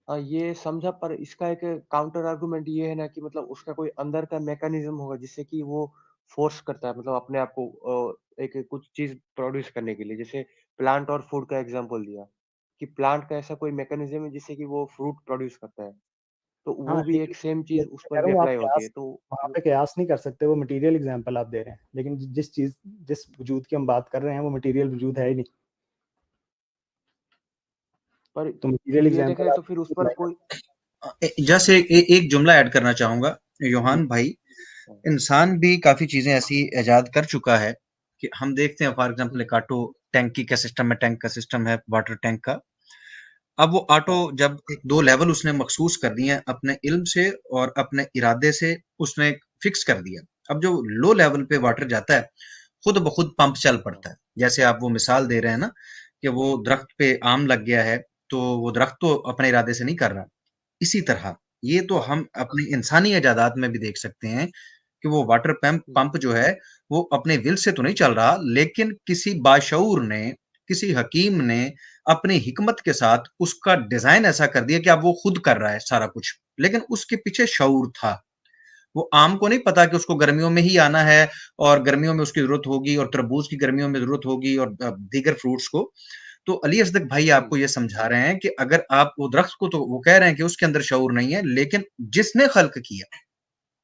Speaker 1: हाँ ये समझा, पर इसका एक काउंटर आर्गुमेंट ये है ना कि मतलब उसका कोई अंदर का मैकेनिज्म होगा जिससे कि वो फोर्स करता है, मतलब अपने आप को एक कुछ चीज प्रोड्यूस करने के लिए, जैसे प्लांट और फूड का एग्जांपल दिया कि प्लांट का ऐसा कोई मैकेनिज्म है जिससे कि वो फ्रूट प्रोड्यूस करता है, तो
Speaker 2: हाँ,
Speaker 1: वो भी
Speaker 2: लेकिन
Speaker 1: एक सेम
Speaker 2: ये
Speaker 1: चीज उस
Speaker 2: मैं
Speaker 1: पर
Speaker 2: कह
Speaker 1: भी
Speaker 2: रहा हूँ, आप
Speaker 1: अप्लाई होती है,
Speaker 2: कयास
Speaker 1: तो
Speaker 2: वहाँ पे कयास नहीं कर सकते, वो मटेरियल एग्जांपल आप दे रहे हैं, लेकिन जिस वजूद की हम बात कर रहे हैं वो मटेरियल वजूद है ही नहीं,
Speaker 1: पर
Speaker 2: तो
Speaker 1: फिर
Speaker 2: मटेरियल
Speaker 1: ये देखें
Speaker 2: एग्जांपल
Speaker 1: तो
Speaker 2: आप
Speaker 1: फिर उस पर
Speaker 2: अप्लाई
Speaker 1: कोई
Speaker 4: जैसे एक जुमला ऐड करना चाहूंगा
Speaker 2: कर।
Speaker 4: योहान भाई। इंसान भी काफी चीजें ऐसी इजाद कर चुका है कि हम देखते हैं, फॉर एग्जांपल एक ऑटो टैंकी का सिस्टम है, टैंक का सिस्टम है, वाटर टैंक का। अब वो ऑटो
Speaker 1: हाँ
Speaker 4: जब एक दो लेवल उसने मखसूस कर दिए हैं अपने इल्म से और अपने इरादे से, उसने फिक्स कर दिया। अब जो लो लेवल पे वाटर जाता है, खुद ब खुद पंप चल
Speaker 1: हाँ
Speaker 4: पड़ता है। जैसे आप वो मिसाल दे रहे हैं ना कि वो दरख्त पे आम लग गया है, तो वो दरख्त तो अपने इरादे से नहीं कर रहा। इसी तरह ये तो हम अपनी इंसानी इजादात में भी देख सकते हैं कि वो वाटर पंप पंप जो है वो अपने विल से तो नहीं चल रहा, लेकिन किसी बाशऊर ने, किसी हकीम ने अपनी हिकमत के साथ उसका डिजाइन ऐसा कर दिया कि अब वो खुद कर रहा है सारा कुछ, लेकिन उसके पीछे शऊर था। वो आम को नहीं पता कि उसको गर्मियों में ही आना है और गर्मियों में उसकी जरूरत होगी, और तरबूज की गर्मियों में जरूरत होगी, और दीगर फ्रूट्स को। तो अली असदक भाई आपको ये समझा रहे हैं कि अगर आप वो दरख्त को, तो वो कह रहे हैं कि उसके अंदर शऊर नहीं है, लेकिन जिसने खल्क किया,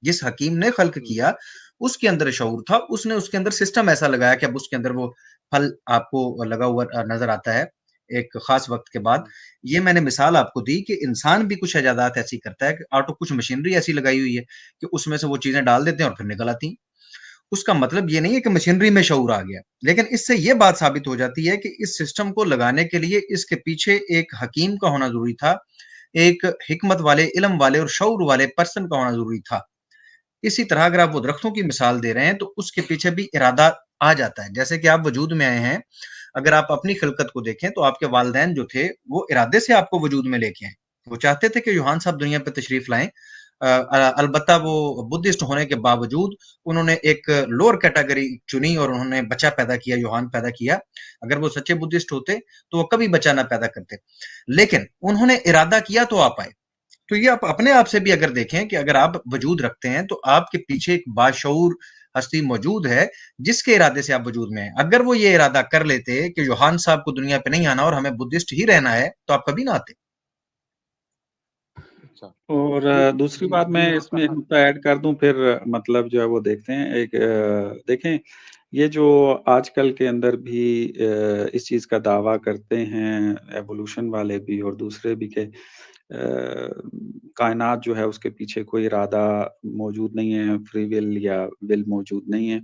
Speaker 4: जिस हकीम ने खल्क किया, उसके अंदर शऊर था। उसने उसके अंदर सिस्टम ऐसा लगाया कि अब उसके अंदर वो फल आपको लगा हुआ नजर आता है एक खास वक्त के बाद। ये मैंने मिसाल आपको दी कि इंसान भी कुछ इजादात ऐसी करता है कि ऑटो कुछ मशीनरी ऐसी लगाई हुई है कि उसमें से वो चीजें डाल देते हैं और फिर निकल आती हैं। उसका मतलब ये नहीं है कि मशीनरी में शऊर आ गया, लेकिन इससे ये बात साबित हो जाती है कि इस सिस्टम को लगाने के लिए इसके पीछे एक हकीम का होना जरूरी था, एक हिकमत वाले, इल्म वाले और शऊर वाले पर्सन का होना जरूरी था। इसी तरह अगर आप वो दरख्तों की मिसाल दे रहे हैं, तो उसके पीछे भी इरादा आ जाता है। जैसे कि आप वजूद में आए हैं, अगर आप अपनी खिलकत को देखें तो आपके वालिदैन जो थे वो इरादे से आपको वजूद में लेके आए। वो चाहते थे कि यूहान साहब दुनिया पे तशरीफ लाएं। अलबत्ता वो बुद्धिस्ट होने के बावजूद उन्होंने एक लोअर कैटेगरी चुनी और उन्होंने बच्चा पैदा किया, यूहान पैदा किया। अगर वो सच्चे बुद्धिस्ट होते तो वो कभी बच्चा ना पैदा करते, लेकिन उन्होंने इरादा किया तो आप आए। तो ये आप अपने आप से भी अगर देखें कि अगर आप वजूद रखते हैं तो आपके पीछे एक बाशऊर हस्ती मौजूद है जिसके इरादे से आप वजूद में हैं। अगर वो ये इरादा कर लेते कि यूहान साहब को दुनिया पे नहीं आना और हमें बुद्धिस्ट ही रहना है, तो आप कभी ना आते।
Speaker 1: अच्छा
Speaker 3: और
Speaker 1: नहीं
Speaker 3: दूसरी
Speaker 1: जी
Speaker 3: बात
Speaker 1: जी
Speaker 3: मैं
Speaker 1: वो
Speaker 3: इसमें एक नुकता ऐड कर दूं, फिर मतलब जो है वो देखते हैं एक देखें, ये जो आजकल के अंदर भी इस चीज़ का दावा करते हैं एवोल्यूशन वाले भी और दूसरे भी, के कायनात जो है उसके पीछे कोई इरादा मौजूद नहीं है, फ्री विल या विल मौजूद नहीं है,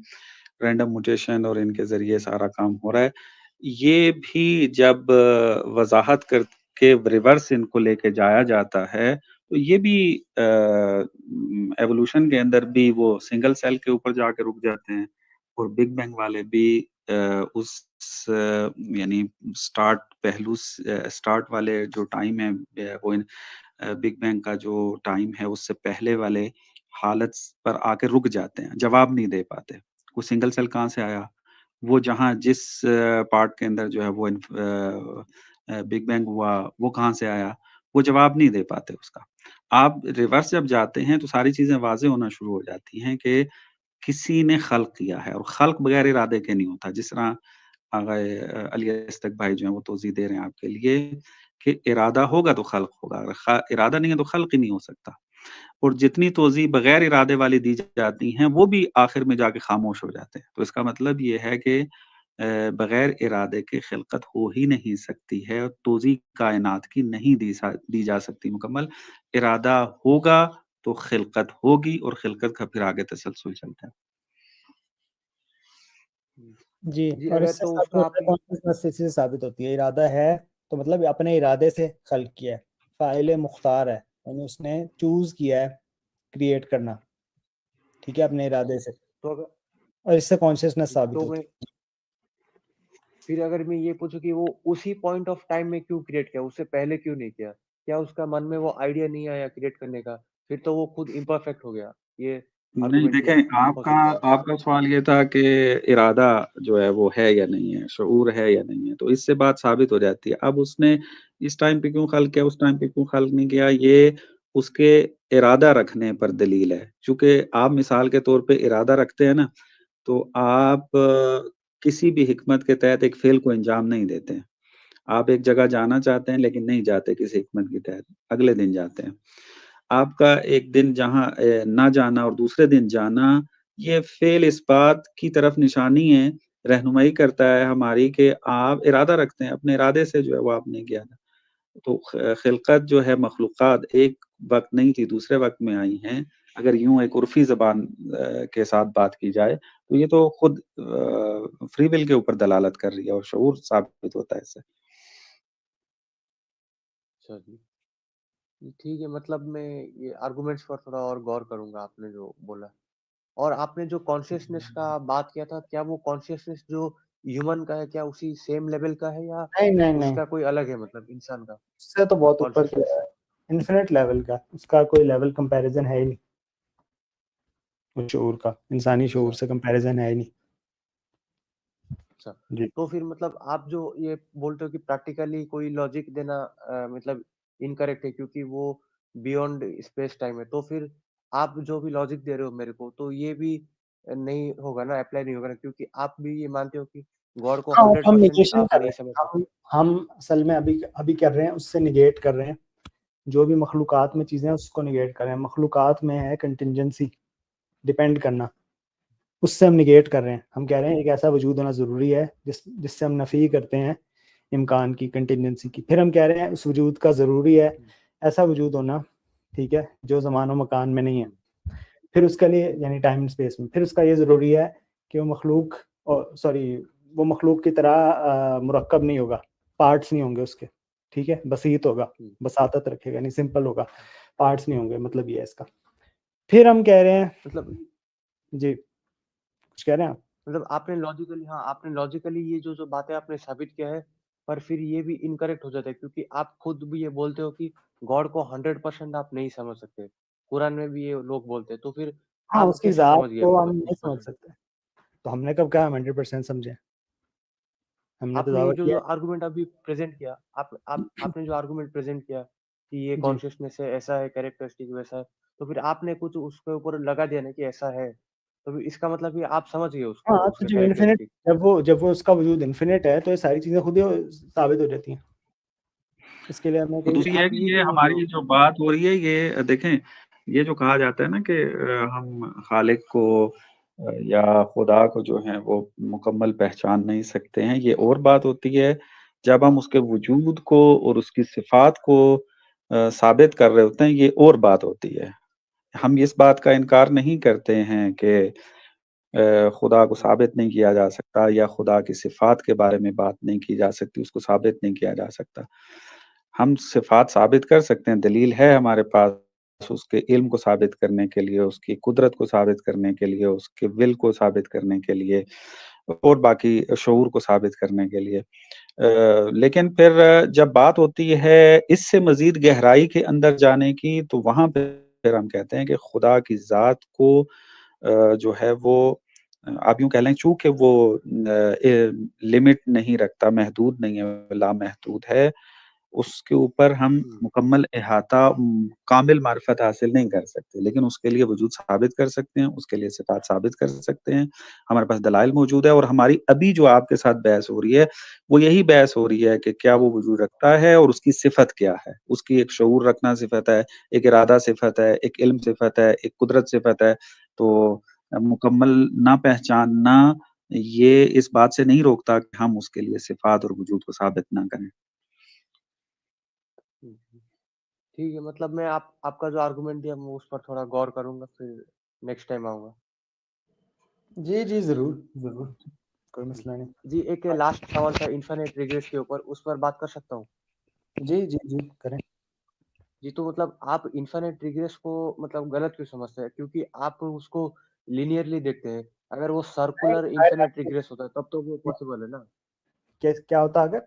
Speaker 3: रैंडम म्यूटेशन और इनके ज़रिए सारा काम हो रहा है। ये भी जब वज़ाहत करके रिवर्स इनको लेके जाया जाता है, तो ये भी एवोल्यूशन के अंदर भी वो सिंगल सेल के ऊपर जाके रुक जाते हैं और बिग बैंग वाले भी उस यानी स्टार्ट वाले जो टाइम है वो बिग बैंग का जो टाइम है उससे पहले वाले हालत पर आके रुक जाते हैं, जवाब नहीं दे पाते। वो सिंगल सेल कहाँ से आया? वो जहाँ जिस पार्ट के अंदर जो है वो बिग बैंग हुआ, वो कहाँ से आया? वो जवाब नहीं दे पाते उसका। आप रिवर्स जब जाते हैं तो सारी चीज़ें वाज़ेह होना शुरू हो जाती हैं कि किसी ने खल्क किया है और खल्क बगैर इरादे के नहीं होता। जिस तरह अली अस्दक भाई जो हैं वो तौज़ीह दे रहे हैं आपके लिए कि इरादा होगा तो खल्क होगा, अगर इरादा नहीं है तो खल्क ही नहीं हो सकता। और जितनी तौज़ीह बगैर इरादे वाली दी जाती हैं, वो भी आखिर में जाके खामोश हो जाते हैं। तो इसका मतलब ये है कि बगैर इरादे के खिलकत हो ही नहीं सकती है और तौज़ीह कायनात की नहीं दी जा सकती मुकम्मल। इरादा होगा तो खिलकत होगी और खिलकत का फिर आगे तसलसल चलता है।
Speaker 2: जी,
Speaker 1: जी,
Speaker 2: और
Speaker 1: अगर
Speaker 2: इससे
Speaker 1: तो
Speaker 2: साबित
Speaker 1: उसका
Speaker 2: होता
Speaker 1: आप
Speaker 2: है, कॉन्शियसनेस इससे साबित होती है। इरादा है तो मतलब अपने इरादे से खल्क किया है, फ़ाइल मुख्तार है, यानी उसने चूज़ किया है क्रिएट करना, ठीक है, अपने इरादे से,
Speaker 1: तो अगर
Speaker 2: और इससे कॉन्शियसनेस साबित
Speaker 1: तो
Speaker 2: होती
Speaker 1: मैं
Speaker 2: है।
Speaker 1: फिर अगर मैं ये पूछूं कि वो उसी पॉइंट ऑफ टाइम में क्यों क्रिएट किया, उससे पहले क्यों नहीं किया? क्या उसका मन में वो आइडिया नहीं आया क्रिएट करने का? फिर तो वो खुद इम्परफेक्ट हो गया। ये
Speaker 3: नहीं
Speaker 1: आर्गुमेंट
Speaker 3: देखें,
Speaker 1: भी हो
Speaker 3: आपका
Speaker 1: सकता है।
Speaker 3: आपका सवाल ये था कि इरादा जो है वो है या नहीं है, शऊर है या नहीं है, तो इससे बात साबित हो जाती है। अब उसने इस टाइम पे क्यों खल्क किया, उस टाइम पे क्यों खल्क नहीं किया, ये उसके इरादा रखने पर दलील है। चूँकि आप मिसाल के तौर पे इरादा रखते हैं ना, तो आप किसी भी हिकमत के तहत एक फ़ेल को अंजाम नहीं देते हैं। आप एक जगह जाना चाहते हैं लेकिन नहीं जाते किसी हिकमत के तहत, अगले दिन जाते हैं। आपका एक दिन जहाँ ना जाना और दूसरे दिन जाना, ये फ़ेल इस बात की तरफ निशानी है, रहनुमाई करता है हमारी कि आप इरादा रखते हैं, अपने इरादे से जो है वो आपने किया था। तो खिलकत जो है मखलूक़ात एक वक़्त नहीं थी, दूसरे वक़्त में आई हैं। अगर यूँ एक उर्फ़ी ज़बान के साथ बात की जाए, तो ये तो खुद फ्री विल के ऊपर दलालत कर रही है और शऊर साबित होता है इससे।
Speaker 1: अच्छा जी। जी, ठीक है, मतलब मैं ये आर्गुमेंट्स पर थोड़ा और गौर करूंगा आपने जो बोला। और आपने जो कॉन्शियसनेस का बात किया था, क्या वो कॉन्शियसनेस जो ह्यूमन का है, क्या उसी सेम लेवल का है या
Speaker 2: नहीं, नहीं, नहीं,
Speaker 1: उसका कोई अलग है, मतलब इंसान का
Speaker 2: उससे तो बहुत ऊपर की
Speaker 1: कॉन्शियसनेस?
Speaker 2: है, इन्फिनिट लेवल का, उसका कोई लेवल कंपैरिजन है ही नहीं। उस शऊर का इंसानी शऊर
Speaker 1: अच्छा,
Speaker 2: से कंपैरिजन है ही नहीं।
Speaker 1: अच्छा।
Speaker 2: जी।
Speaker 1: तो फिर मतलब आप जो ये बोलते हो कि प्रैक्टिकली कोई लॉजिक देना मतलब इनकरेक्ट है क्योंकि वो बियॉन्ड स्पेस टाइम है, तो फिर आप जो भी लॉजिक दे रहे हो मेरे को, तो ये भी नहीं होगा ना, अप्लाई नहीं होगा ना, क्योंकि आप भी ये मानते हो कि गॉड को
Speaker 2: हाँ, हम
Speaker 1: 100%
Speaker 2: निगेशन
Speaker 1: आप
Speaker 2: कर
Speaker 1: नहीं
Speaker 2: रहे
Speaker 1: समझ
Speaker 2: हैं,
Speaker 1: सकते।
Speaker 2: हम असल में अभी अभी कर रहे हैं, उससे निगेट कर रहे हैं। जो भी मखलूक़ात में चीज़ें हैं उसको निगेट कर रहे हैं। मखलूक़ात में है कंटिंजेंसी, डिपेंड करना, उससे हम निगेट कर रहे हैं। हम कह रहे हैं एक ऐसा वजूद होना ज़रूरी है जिससे हम नफ़ी करते हैं इम्कान की, कंटिंजेंसी की। फिर हम कह रहे हैं उस वजूद का ज़रूरी है ऐसा वजूद होना, ठीक है, जो ज़मान व मकान में नहीं है। फिर उसके लिए यानी टाइम एंड स्पेस में, फिर उसका ये ज़रूरी है कि वो मखलूक और वो मखलूक की तरह मुरक्कब नहीं होगा, पार्ट्स नहीं होंगे उसके, ठीक है, बसीत होगा, बसातत रखेगा, नहीं सिंपल होगा, पार्ट्स नहीं होंगे, मतलब ये है इसका। फिर हम कह रहे हैं,
Speaker 1: मतलब
Speaker 2: जी कुछ कह रहे हैं आप?
Speaker 1: मतलब आपने लॉजिकली, हाँ, आपने लॉजिकली ये जो जो बातें आपने साबित किया है, पर फिर ये भी इनकरेक्ट हो जाता है क्योंकि आप खुद भी ये बोलते हो कि गॉड को 100% आप नहीं समझ सकते। कुरान में भी ये लोग बोलते हैं, तो फिर
Speaker 2: हाँ,
Speaker 1: आप
Speaker 2: उसकी
Speaker 1: कैसे
Speaker 2: ज़ात
Speaker 1: समझ गए
Speaker 2: को हम
Speaker 1: मतलब
Speaker 2: नहीं
Speaker 1: कुछ
Speaker 2: समझ
Speaker 1: परसेंट?
Speaker 2: सकते, तो हमने कब कहा हम 100% समझे? हमने तो
Speaker 1: आपने ये
Speaker 2: दावा
Speaker 1: जो
Speaker 2: किया
Speaker 1: जो
Speaker 2: है।
Speaker 1: आर्गुमेंट अभी प्रेजेंट किया, आपने जो आर्गुमेंट प्रेजेंट किया कि ये
Speaker 2: जी।
Speaker 1: कॉन्शियसनेस है, ऐसा है, कैरेक्टरिस्टिक वैसा है, तो फिर आपने कुछ उसके ऊपर लगा दिया ना कि ऐसा है, तो फिर इसका मतलब ये आप समझ गए उसको,
Speaker 2: हाँ, तो
Speaker 1: उसका
Speaker 2: जब इन्फिनिट,
Speaker 1: कैरेक्टरिस्टिक।
Speaker 2: जब वो उसका वजूद इन्फिनिट है तो ये सारी चीज़ें खुद ही साबित हो जाती हैं। इसके लिए हमें
Speaker 3: और
Speaker 2: कोई,
Speaker 3: दूसरी है
Speaker 1: आप
Speaker 3: कि
Speaker 1: ये
Speaker 3: ये
Speaker 1: क्यों बोल रहे हो?
Speaker 3: हमारी जो बात हो रही है ये देखें, ये जो कहा जाता है ना कि हम खालिक को या खुदा को जो है वो मुकम्मल पहचान नहीं सकते हैं, ये और बात होती है जब हम उसके वजूद को और उसकी सिफात को साबित कर रहे होते हैं, ये और बात होती है। हम इस बात का इनकार नहीं करते हैं कि खुदा को साबित नहीं किया जा सकता या खुदा की सिफात के बारे में बात नहीं की जा सकती, उसको साबित नहीं किया जा सकता। हम सिफात साबित कर सकते हैं, दलील है हमारे पास उसके इल्म को साबित करने के लिए, उसकी कुदरत को साबित करने के लिए, उसके विल को साबित करने के लिए और बाकी शऊर को साबित करने के लिए। लेकिन फिर जब बात होती है इससे मज़ीद गहराई के अंदर जाने की, तो वहाँ पे फिर हम कहते हैं कि खुदा की ज़ात को जो है वो आप यूँ कह लें चूँकि वो लिमिट नहीं रखता, महदूद नहीं है, लामहदूद है, उसके ऊपर हम मुकम्मल इहाता कामिल मारिफत हासिल नहीं कर सकते, लेकिन उसके लिए वजूद साबित कर सकते हैं, उसके लिए सिफ़ात साबित कर सकते हैं। हमारे पास दलाइल मौजूद है और हमारी अभी जो आपके साथ बहस हो रही है, वो यही बहस हो रही है कि क्या वो वजूद रखता है और उसकी सिफ़त क्या है? उसकी एक शऊर रखना सिफ़त है, एक इरादा सिफ़त है, एक इल्म सिफ़त है, एक कुदरत सिफ़त है। तो मुकम्मल ना पहचानना ये इस बात से नहीं रोकता कि हम उसके लिए सिफ़ात और वजूद को साबित ना करें।
Speaker 1: ठीक है, मतलब मैं आपका जो आर्गुमेंट दिया मैं उस पर थोड़ा गौर करूंगा, फिर नेक्स्ट टाइम आऊंगा।
Speaker 2: जी जी जरूर जरूर, कोई मसला नहीं।
Speaker 1: जी, एक लास्ट सवाल था इन्फिनिट रिग्रेस के ऊपर, उस पर बात कर सकता हूँ?
Speaker 2: जी जी जी करें।
Speaker 1: जी, तो मतलब आप इन्फिनिट रिग्रेस को मतलब गलत क्यों समझते हैं? क्योंकि आप उसको लीनियरली देखते हैं। अगर वो सर्कुलर इन्फिनिट रिग्रेस होता है तब तो वो पॉसिबल है ना?
Speaker 2: क्या होता अगर?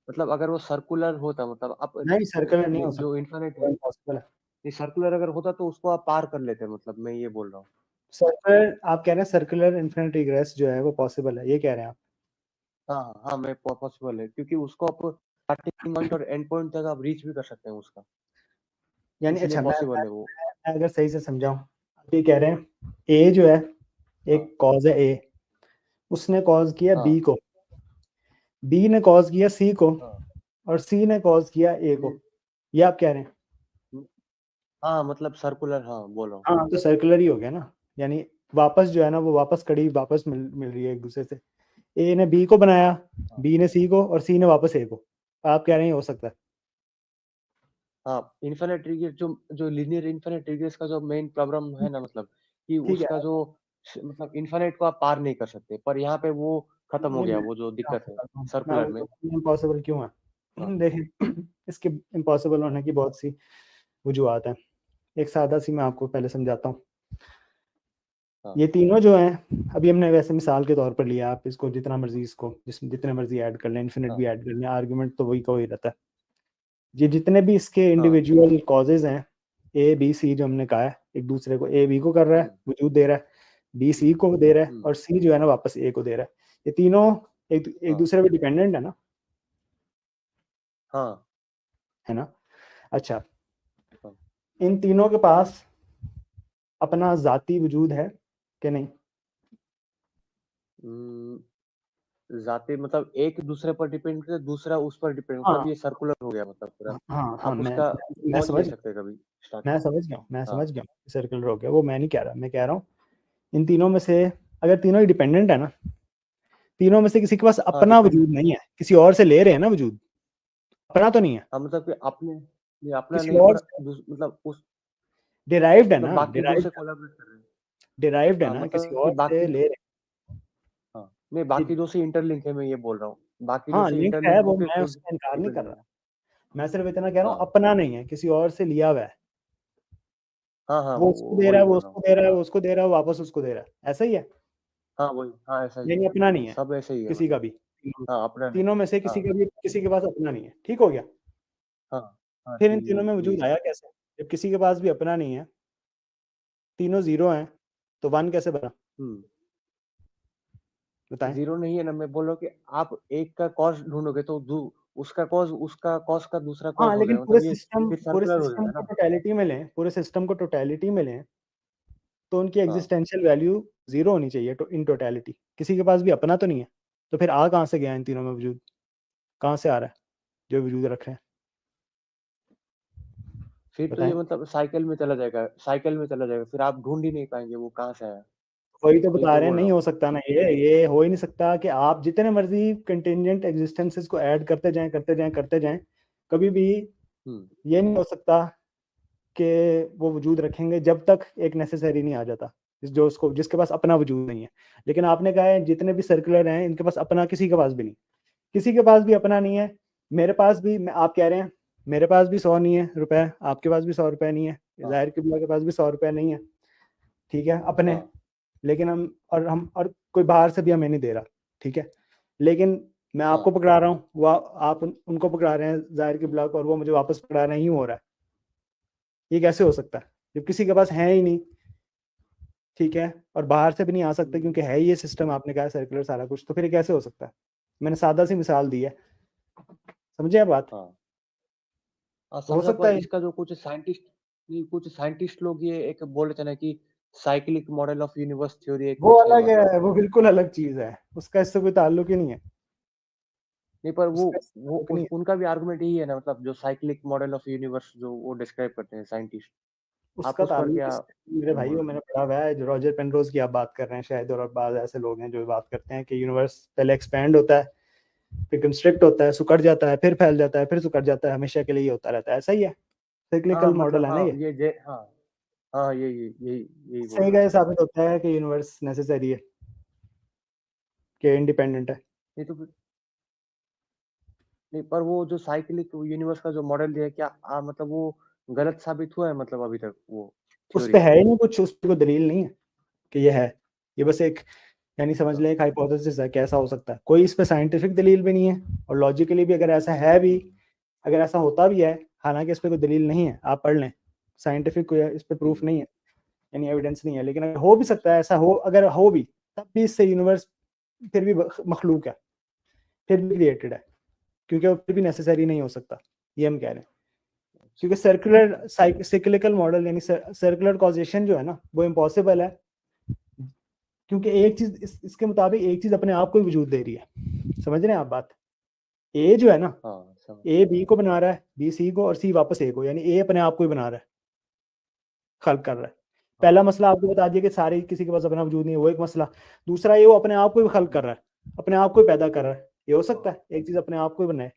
Speaker 1: मतलब अगर वो सर्कुलर होता, मतलब आप
Speaker 2: नहीं, सर्कुलर नहीं हो
Speaker 1: जो
Speaker 2: सकता,
Speaker 1: इन्फिनिट है,
Speaker 2: वो इम्पॉसिबल है।
Speaker 1: नहीं सर्कुलर अगर होता तो उसको आप पार कर लेते, मतलब मैं ये बोल रहा हूँ।
Speaker 2: सर्कुलर आप कह रहे हैं, सर्कुलर इन्फिनिट रिग्रेस जो है वो पॉसिबल है, ये कह रहे हैं आप?
Speaker 1: हाँ हाँ हाँ, मैं पॉसिबल है क्योंकि उसको आप स्टार्टिंग पॉइंट और एंड पॉइंट तक आप रीच भी कर सकते हैं उसका,
Speaker 2: यानी
Speaker 1: इसलिए
Speaker 2: अच्छा,
Speaker 1: पॉसिबल है वो।
Speaker 2: मैं अगर सही से समझाऊं, आप ये कह रहे हैं ए जो है
Speaker 1: हाँ
Speaker 2: एक कॉज है, ए उसने कॉज किया
Speaker 1: हाँ
Speaker 2: बी को, बी ने कॉज किया सी को,
Speaker 1: हाँ।
Speaker 2: और सी ने कॉज किया ए को,
Speaker 1: नहीं,
Speaker 2: ये आप कह रहे हैं?
Speaker 1: हाँ मतलब सर्कुलर, हाँ बोल रहा हूँ।
Speaker 2: हाँ, तो सर्कुलर ही हो गया ना। यानी वापस जो है ना, वो वापस कड़ी वापस मिल रही है एक दूसरे से। ए ने बी को बनाया,
Speaker 1: हाँ
Speaker 2: बी ने सी को, और सी ने वापस ए को। आप कह रहे हैं हो सकता है?
Speaker 1: हाँ, इन्फिनिट रिग्रेस जो जो लीनियर इन्फिनिट रिग्रेस का जो मेन प्रॉब्लम है ना, मतलब कि
Speaker 2: ठीक
Speaker 1: उसका
Speaker 2: है।
Speaker 1: जो मतलब इन्फिनिट को आप पार नहीं कर सकते, पर यहाँ पे वो खत्म हो
Speaker 2: नहीं,
Speaker 1: गया,
Speaker 2: मैं
Speaker 1: वो जो दिक्कत
Speaker 2: आपको
Speaker 1: है
Speaker 2: बताता हूँ, मैं
Speaker 1: सर्कुलर
Speaker 2: आपको
Speaker 1: में।
Speaker 2: बताता हूँ इम्पॉसिबल क्यों
Speaker 1: हाँ
Speaker 2: है। देखिए, इसके इम्पॉसिबल होने की बहुत सी वजूहत हैं। एक सादा सी मैं आपको पहले समझाता हूँ।
Speaker 1: हाँ
Speaker 2: ये तीनों जो हैं, अभी हमने वैसे मिसाल के तौर पर लिया, आप इसको जितना मर्जी, इसको जितने मर्जी ऐड कर लें, इन्फिनिट
Speaker 1: हाँ
Speaker 2: भी ऐड कर लें, आर्गुमेंट तो वही का वही रहता है। ये जितने भी इसके
Speaker 1: हाँ।
Speaker 2: इंडिविजुअल कॉजेज हैं, ए बी सी जो हमने कहा है, एक दूसरे को, ए बी को कर रहा है, वजूद दे रहा है, बी सी को दे रहा है, और सी जो है ना वापस ए को दे रहा है। ये तीनों एक
Speaker 1: हाँ
Speaker 2: दूसरे पे डिपेंडेंट है ना,
Speaker 1: हाँ
Speaker 2: है ना? अच्छा,
Speaker 1: हाँ।
Speaker 2: इन तीनों के पास अपना जाती वजूद है कि नहीं?
Speaker 1: जाते मतलब एक दूसरे पर डिपेंड करते, दूसरा उस पर डिपेंड,
Speaker 2: हाँ
Speaker 1: मतलब ये सर्कुलर हो गया मतलब पूरा।
Speaker 2: हाँ हाँ,
Speaker 1: आप उसका
Speaker 2: मैं
Speaker 1: पहुंच नहीं
Speaker 2: समझ
Speaker 1: सकते कभी
Speaker 2: मैं
Speaker 1: स्टार्टिंग।
Speaker 2: समझ गया हूँ, मैं
Speaker 1: हाँ
Speaker 2: समझ गया हूँ, सर्कुलर हो गया वो, मैं नहीं कह रहा, मैं कह रहा हूँ इन तीनों में से अगर तीनों ही डिपेंडेंट है ना, तीनों में से किसी के पास
Speaker 1: हाँ
Speaker 2: अपना
Speaker 1: डिपेंड।
Speaker 2: वजूद नहीं है, किसी और से ले रहे हैं ना वजूद, अपना तो नहीं है,
Speaker 1: हाँ मतलब कि अपने, ये अपना
Speaker 2: किसी
Speaker 1: नहीं,
Speaker 2: और
Speaker 1: पर मतलब उस
Speaker 2: डिराइव्ड है
Speaker 1: मतलब
Speaker 2: ना,
Speaker 1: बाकी दो से कोलैबोरेट कर रहे हैं।
Speaker 2: डिराइव्ड है
Speaker 1: हाँ
Speaker 2: ना, किसी
Speaker 1: मतलब कि
Speaker 2: और से
Speaker 1: बाकी,
Speaker 2: ले रहे
Speaker 1: हाँ नहीं
Speaker 2: हैं।
Speaker 1: बाकी दो से इंटरलिंक है, मैं ये बोल रहा हूँ, बाकी दो
Speaker 2: हाँ,
Speaker 1: से
Speaker 2: लिंक है
Speaker 1: इंटरलिंक
Speaker 2: वो,
Speaker 1: होके
Speaker 2: मैं
Speaker 1: खुद
Speaker 2: उसका इनकार नहीं कर
Speaker 1: डिपेंडेंट
Speaker 2: रहा,
Speaker 1: है।
Speaker 2: मैं सिर्फ इतना कह रहा हूँ
Speaker 1: हाँ
Speaker 2: अपना नहीं है, किसी और से लिया हुआ है।
Speaker 1: हाँ हाँ,
Speaker 2: वो उसको दे रहा
Speaker 1: वही
Speaker 2: है, वो
Speaker 1: बोल रहा
Speaker 2: उसको
Speaker 1: हूँ।
Speaker 2: दे रहा है, वो उसको दे रहा है, वो वापस उसको दे रहा है, ऐसा ही है।
Speaker 1: हाँ वही, हाँ ऐसा ही है,
Speaker 2: नहीं, अपना नहीं है
Speaker 1: सब ऐसे ही है
Speaker 2: किसी का
Speaker 1: मतलब।
Speaker 2: भी,
Speaker 1: हाँ अपना नहीं।
Speaker 2: तीनों में से
Speaker 1: हाँ
Speaker 2: किसी का भी, किसी के पास अपना नहीं है, ठीक हो गया।
Speaker 1: हाँ हाँ,
Speaker 2: फिर इन तीनों में
Speaker 1: ठीक
Speaker 2: वजूद
Speaker 1: है।
Speaker 2: आया कैसे? जब किसी के पास भी अपना नहीं है, तीनों जीरो हैं, तो वन कैसे बना? बताएं।
Speaker 1: जीरो नहीं है ना, मैं बोल रहा हूँ कि आप एक का कॉज ढूंढोगे तो उसका कॉज का दूसरा कॉज
Speaker 2: हाँ,
Speaker 1: हो
Speaker 2: लेकिन
Speaker 1: जाएगा, मतलब ये फिर
Speaker 2: पूरे
Speaker 1: सर्कुलर हो
Speaker 2: सिस्टम
Speaker 1: जाएगा
Speaker 2: को
Speaker 1: ना।
Speaker 2: टोटलिटी में लें, पूरे सिस्टम को टोटलिटी में लें, तो उनकी
Speaker 1: हाँ
Speaker 2: एग्जिस्टेंशियल वैल्यू जीरो होनी चाहिए तो इन टोटलिटी, किसी के पास भी अपना तो नहीं है, तो फिर आ कहाँ से गया इन तीनों में वजूद, कहाँ से आ रहा है जो वजूद रख रहे हैं?
Speaker 1: फिर तो ये
Speaker 2: बताएं।
Speaker 1: मतलब साइकिल में चला जाएगा, साइकिल में चला जाएगा, फिर आप ढूंढ ही नहीं पाएंगे वो कहाँ से आया।
Speaker 2: वही तो
Speaker 1: वही
Speaker 2: बता
Speaker 1: तो
Speaker 2: रहे हैं,
Speaker 1: बोल रहा
Speaker 2: नहीं
Speaker 1: हूँ।
Speaker 2: हो सकता ना, ये हो ही नहीं सकता कि आप जितने मर्जी कंटिजेंट एग्जिस्टेंसेस को ऐड करते जाएं, करते जाएं, करते जाएं, कभी भी ये नहीं हो सकता कि वो वजूद रखेंगे जब तक एक नेसेसरी नहीं आ जाता जो उसको जिसके पास अपना वजूद नहीं है। लेकिन आपने कहा है जितने भी सर्कुलर हैं इनके पास अपना किसी के पास भी नहीं, किसी के पास भी अपना नहीं है। मेरे पास भी, आप कह रहे हैं मेरे पास भी 100 नहीं है रुपए, आपके पास भी 100 रुपए नहीं है, जाहिर किबला के पास भी 100 रुपए नहीं है, ठीक है अपने। लेकिन हम और कोई बाहर से भी हमें नहीं दे रहा, ठीक है। लेकिन मैं आपको पकड़ा रहा हूँ, वो आप उनको पकड़ा रहे हैं जाहिर किबला को, और वो मुझे वापस पकड़ा रहे हैं, यूं हो रहा है। ये कैसे हो सकता है जब किसी के पास है ही नहीं, ठीक है, और बाहर से भी नहीं आ सकते क्योंकि है ये सिस्टम, आपने कहा सर्कुलर सारा कुछ, तो फिर ये कैसे हो सकता है? मैंने सादा सी मिसाल दी है, समझे बात?
Speaker 1: हो सकता है इसका जो कुछ साइंटिस्ट लोग ये एक बोल रहे थे ना कि cyclic model of universe theory,
Speaker 2: वो अलग है, वो बिल्कुल अलग चीज है, उसका इससे कोई ताल्लुक ही नहीं है।
Speaker 1: नहीं, पर वो उनका भी आर्गुमेंट यही है ना, मतलब जो साइक्लिक मॉडल ऑफ यूनिवर्स जो वो डिस्क्राइब करते हैं साइंटिस्ट,
Speaker 2: उसका ताल्लुक मेरे भाई वो मैंने पढ़ा हुआ है, जो रॉजर पेनरोज की आप बात कर रहे हैं शायद, और बाद ऐसे लोग हैं जो बात करते हैं कि यूनिवर्स पहले एक्सपैंड होता है, फिर कंस्ट्रिक्ट होता है, सुकड़ जाता है, फिर फैल जाता है, फिर सुकड़ जाता है, हमेशा के लिए ये होता रहता है। ऐसा ही है, साइक्लिकल मॉडल है ना ये।
Speaker 1: यही
Speaker 2: सही का साबित होता है कि यूनिवर्स नेसेसरी है, कि इंडिपेंडेंट है।
Speaker 1: नहीं, पर वो जो साइक्लिक यूनिवर्स का जो मॉडल दिया है, क्या मतलब वो गलत साबित हुआ है? मतलब अभी तक वो
Speaker 2: उस पे है ही नहीं कुछ, उस पे कोई दलील नहीं है कि ये है, ये बस एक यानी समझ लें एक हाइपोथेसिस है। कैसा हो सकता है? कोई इस पे साइंटिफिक दलील भी नहीं है, और लॉजिकली भी अगर ऐसा है भी, अगर ऐसा होता भी है, हालांकि इस पे कोई दलील नहीं है, आप पढ़ लें, साइंटिफिक कोई इस पे प्रूफ नहीं है, यानी एविडेंस नहीं है। लेकिन अगर हो भी सकता है, ऐसा हो, अगर हो भी, तब भी इससे यूनिवर्स फिर भी मखलूक है, फिर भी क्रिएटेड है, क्योंकि वो फिर भी नेसेसरी नहीं हो सकता, ये हम कह रहे हैं। क्योंकि सर्कुलर साइक्लिकल मॉडल यानी सर्कुलर कॉजेशन जो है ना, वो इम्पॉसिबल है, क्योंकि एक चीज इसके मुताबिक एक चीज अपने आप को वजूद दे रही है। समझ रहे हैं आप बात? ए जो है ना, ए बी को बना रहा है, बी सी को, और सी वापस ए को, यानी ए अपने आप को ही बना रहा है, खल्क कर रहा है। पहला मसला आपको बता दिया कि सारे किसी के पास अपना वजूद नहीं है, वो एक मसला। दूसरा ये वो अपने आप को ही खल्क कर रहा है, अपने आप को ही पैदा कर रहा है। ये हो सकता है एक चीज अपने आप को ही बनाए?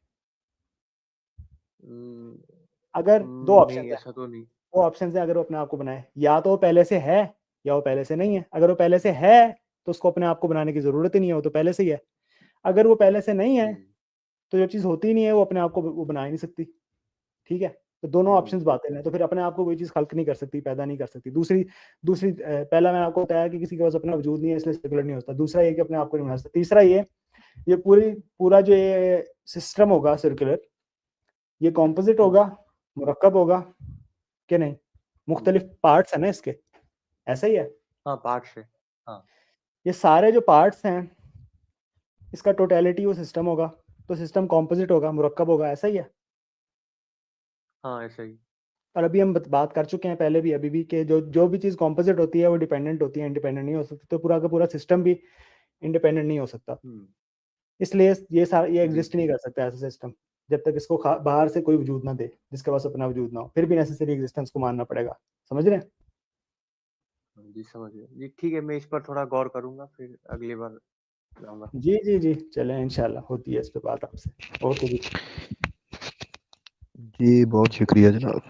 Speaker 2: अगर दो ऑप्शन है,
Speaker 1: ऐसा तो नहीं।
Speaker 2: वो ऑप्शन है, अगर वो अपने आप को बनाए, या तो वो पहले से है या वो पहले से नहीं है। अगर वो पहले से है तो उसको अपने आप को बनाने की जरूरत ही नहीं है, वो तो पहले से ही है। अगर वो पहले से नहीं है तो जो चीज होती नहीं है वो अपने आप को वो बना ही नहीं सकती, ठीक है। तो दोनों ऑप्शंस बातें हैं, तो फिर अपने आप को कोई चीज खल्क नहीं कर सकती, पैदा नहीं कर सकती। दूसरी पहला मैंने आपको बताया कि किसी के पास अपना वजूद नहीं है इसलिए सर्कुलर नहीं होता। दूसरा ये कि अपने आप को नहीं बना सकता। तीसरा ये पूरा जो ये सिस्टम होगा सर्कुलर, ये कॉम्पोजिट होगा, मुरक्कब होगा कि नहीं, मुख्तलिफ पार्ट्स है ना इसके, ऐसा ही है।
Speaker 1: पार्ट्स है।
Speaker 2: ये सारे जो पार्ट्स हैं इसका टोटलिटी वो सिस्टम होगा, तो सिस्टम कॉम्पोजिट होगा, मुरक्कब होगा, ऐसा ही है।
Speaker 1: ऐसा ही।
Speaker 2: और अभी हम बात कर चुके हैं पहले भी, अभी भी, कि जो भी चीज कॉम्पोजिट होती है वो डिपेंडेंट होती है, इंडिपेंडेंट नहीं हो सकती। तो पूरा का पूरा सिस्टम भी इंडिपेंडेंट नहीं हो सकता, इसलिए ये एग्जिस्ट नहीं कर सकता ऐसा सिस्टम, जब तक इसको बाहर से कोई वजूद ना दे, जिसके पास अपना वजूद ना हो। फिर भी नेसेसरी एग्जिस्टेंस को मानना पड़ेगा। समझ रहे हैं?
Speaker 1: जी समझ गए जी, ठीक है, मैं इस पर थोड़ा गौर करूंगा, फिर अगली बार लाऊंगा।
Speaker 2: जी जी जी, चलें, इंशाल्लाह होती है इस पे बात आपसे। ओके जी,
Speaker 5: बहुत शुक्रिया जनाब।